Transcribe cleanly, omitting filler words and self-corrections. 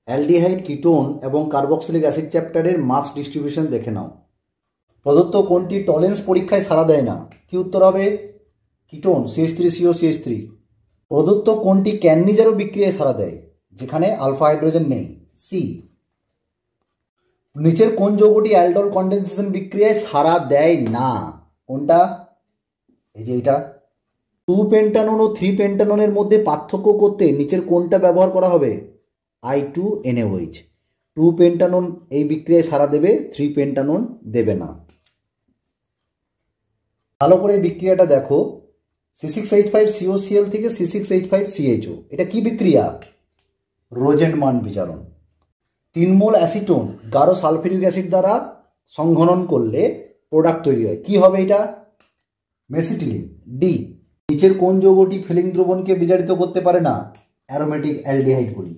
Aldehyde, ketone এবং carboxylic acid চ্যাপ্টারের মাস distribution দেখে নাও। প্রদত্ত কোনটি টলেন্স পরীক্ষায় সাড়া দেয় না? কি উত্তর হবে? Ketone, CH3CO CH3। প্রদত্ত কোনটি ক্যাননিজারও বিক্রিয়ায় সাড়া দেয় যেখানে আলফা হাইড্রোজেন নেই? সি। নিচের কোন যৌগটি অ্যালডল কন্ডেনসেশন বিক্রিয়ায় সাড়া দেয় না? কোনটা? এই যে এটা। 2 পেন্টানন ও 3 পেন্টাননের মধ্যে পার্থক্য করতে নিচের কোনটা ব্যবহার করা হবে? I2NaOH। 2 পেন্টানন এই বিক্রিয়ায় সাড়া দেবে, 3 পেন্টানন দেবে না। ভালো করে বিক্রিয়াটা দেখো। C6H5COCl থেকে C6H5CHO, এটা কি বিক্রিয়া? রোজেনমান বিজারণ। 3 মোল অ্যাসিটোন গাঢ় সালফিউরিক অ্যাসিড দ্বারা সংঘনন করলে প্রোডাক্ট তৈরি হয়, কি হবে এটা? মেসিটিলিন। ডি। নিচের কোন যৌগটি ফিলিং দ্রবণকে বিজারিত করতে পারে না? অ্যারোমেটিক অ্যালডিহাইডগুলি।